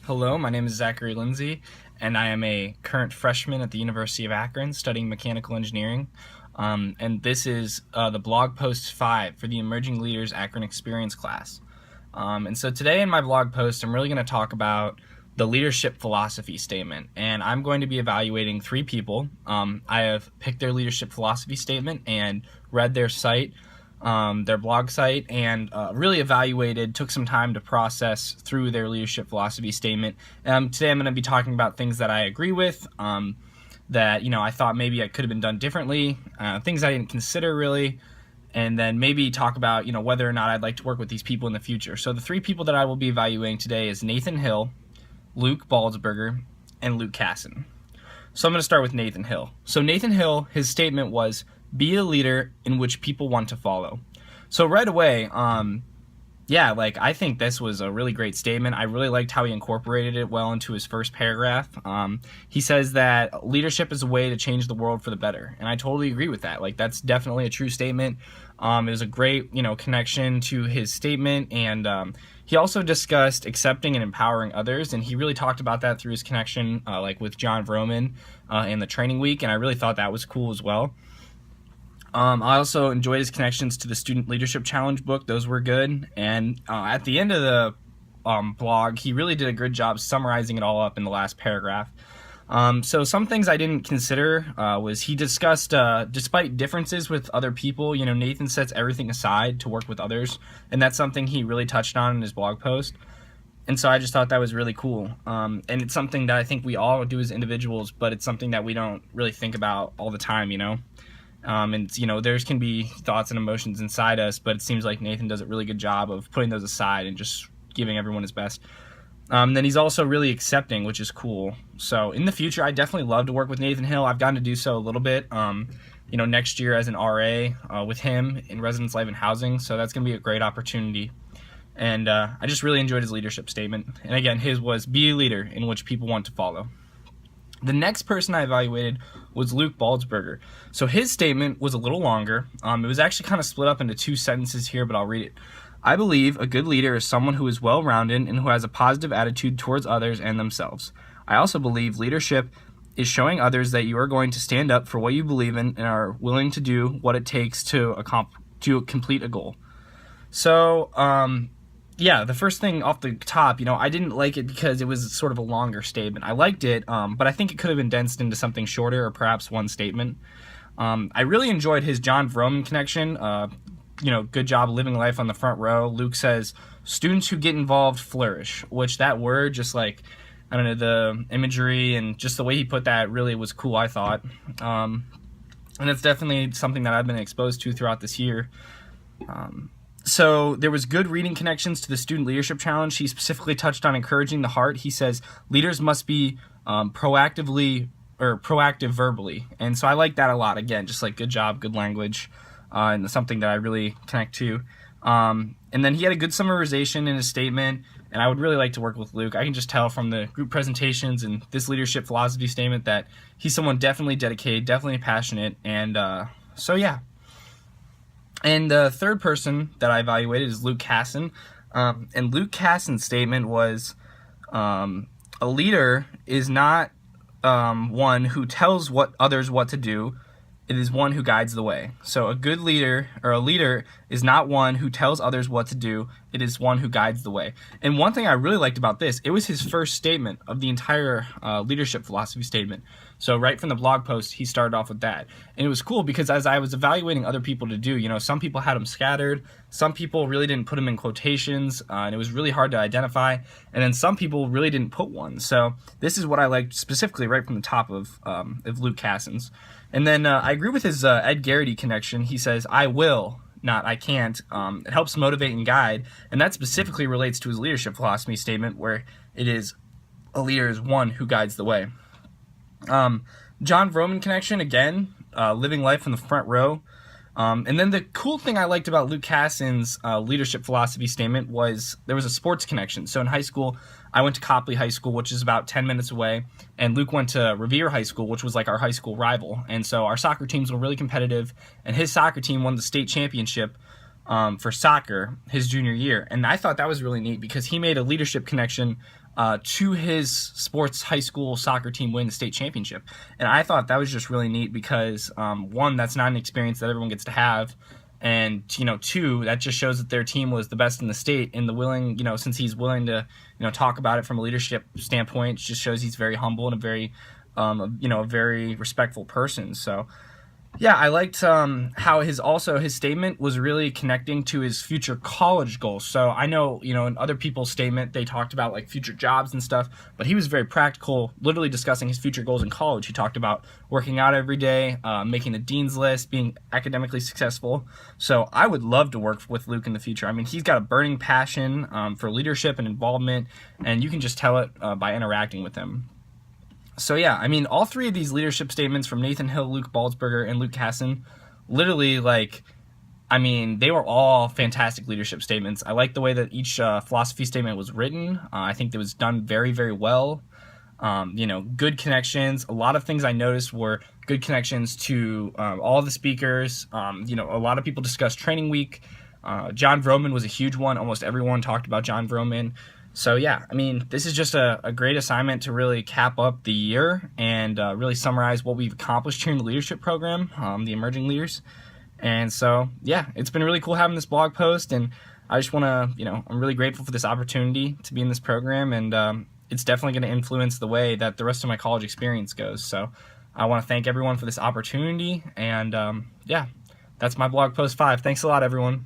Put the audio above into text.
Hello, my name is Zachary Lindsay, and I am a current freshman at the University of Akron studying mechanical engineering. And this is the blog post 5 for the Emerging Leaders Akron Experience class. And so today in my blog post, I'm really going to talk about the leadership philosophy statement, and I'm going to be evaluating 3 people. I have picked their leadership philosophy statement and read their site, their blog site, and really evaluated, took some time to process through their leadership philosophy statement. Today I'm going to be talking about things that I agree with, that I thought maybe I could have been done differently, things I didn't consider really, and then maybe talk about whether or not I'd like to work with these people in the future. So the 3 people that I will be evaluating today is Nathan Hill, Luke Baldsberger, and Luke Casson. So I'm going to start with Nathan Hill. So Nathan Hill, his statement was, "Be a leader in which people want to follow." So right away, I think this was a really great statement. I really liked how he incorporated it well into his first paragraph. He says that leadership is a way to change the world for the better, and I totally agree with that. That's definitely a true statement. It was a great, connection to his statement, and he also discussed accepting and empowering others, and he really talked about that through his connection, with Jon Vroman in the training week, and I really thought that was cool as well. I also enjoyed his connections to the Student Leadership Challenge book. Those were good. And at the end of the blog, he really did a good job summarizing it all up in the last paragraph. So some things I didn't consider was he discussed, despite differences with other people, Nathan sets everything aside to work with others. And that's something he really touched on in his blog post. And so I just thought that was really cool. And it's something that I think we all do as individuals, but it's something that we don't really think about all the time, there can be thoughts and emotions inside us, but it seems like Nathan does a really good job of putting those aside and just giving everyone his best. Then he's also really accepting, which is cool. So in the future, I definitely love to work with Nathan Hill. I've gotten to do so a little bit, next year as an RA with him in residence life and housing. So that's going to be a great opportunity. And I just really enjoyed his leadership statement. And again, his was, "Be a leader in which people want to follow." The next person I evaluated was Luke Baldsberger. So his statement was a little longer. It was actually kind of split up into 2 sentences here, but I'll read it. "I believe a good leader is someone who is well-rounded and who has a positive attitude towards others and themselves. I also believe leadership is showing others that you are going to stand up for what you believe in and are willing to do what it takes to complete a goal." So, the first thing off the top, I didn't like it because it was sort of a longer statement. I liked it, but I think it could have been condensed into something shorter or perhaps one statement. I really enjoyed his Jon Vroman connection. Good job living life on the front row. Luke says, "Students who get involved flourish," which that word, just the imagery and just the way he put that really was cool, I thought. And it's definitely something that I've been exposed to throughout this year. So there was good reading connections to the Student Leadership Challenge. He specifically touched on encouraging the heart. He says leaders must be proactive verbally. And so I like that a lot. Again, just good job, good language, and something that I really connect to. And then he had a good summarization in his statement, and I would really like to work with Luke. I can just tell from the group presentations and this leadership philosophy statement that he's someone definitely dedicated, definitely passionate, and And the third person that I evaluated is Luke Casson. And Luke Casson's statement was, "A leader is not one who tells others what to do. It is one who guides the way." So a good leader, or a leader, is not one who tells others what to do. It is one who guides the way. And one thing I really liked about this, it was his first statement of the entire leadership philosophy statement. So right from the blog post, he started off with that. And it was cool because as I was evaluating other people to do, some people had them scattered. Some people really didn't put them in quotations, and it was really hard to identify. And then some people really didn't put one. So this is what I liked specifically right from the top of Luke Casson's. And then I agree with his Ed Garrity connection. He says, "I will, not I can't." It helps motivate and guide. And that specifically relates to his leadership philosophy statement, where it is, "A leader is one who guides the way." Jon Vroman connection, again, living life in the front row. And then the cool thing I liked about Luke Casson's leadership philosophy statement was there was a sports connection. So in high school, I went to Copley High School, which is about 10 minutes away, and Luke went to Revere High School, which was our high school rival. And so our soccer teams were really competitive, and his soccer team won the state championship for soccer his junior year. And I thought that was really neat because he made a leadership connection to his sports high school soccer team win the state championship. And I thought that was just really neat because, one, that's not an experience that everyone gets to have. And, two, that just shows that their team was the best in the state, and since he's willing to, talk about it from a leadership standpoint, it just shows he's very humble and a very respectful person. So, yeah, I liked how his statement was really connecting to his future college goals. So I know, in other people's statement, they talked about like future jobs and stuff, but he was very practical, literally discussing his future goals in college. He talked about working out every day, making the dean's list, being academically successful. So I would love to work with Luke in the future. I mean, he's got a burning passion for leadership and involvement, and you can just tell it by interacting with him. So yeah, I mean, all three of these leadership statements from Nathan Hill, Luke Baldsberger, and Luke Hasson, literally, they were all fantastic leadership statements. I like the way that each philosophy statement was written. I think it was done very, very well. Good connections. A lot of things I noticed were good connections to all the speakers. A lot of people discussed training week. John Vroman was a huge one. Almost everyone talked about John Vroman. So yeah, I mean, this is just a great assignment to really cap up the year and really summarize what we've accomplished here in the leadership program, the Emerging Leaders. And so, yeah, it's been really cool having this blog post, and I just want to, I'm really grateful for this opportunity to be in this program, and it's definitely going to influence the way that the rest of my college experience goes. So I want to thank everyone for this opportunity, and yeah, that's my blog post 5. Thanks a lot, everyone.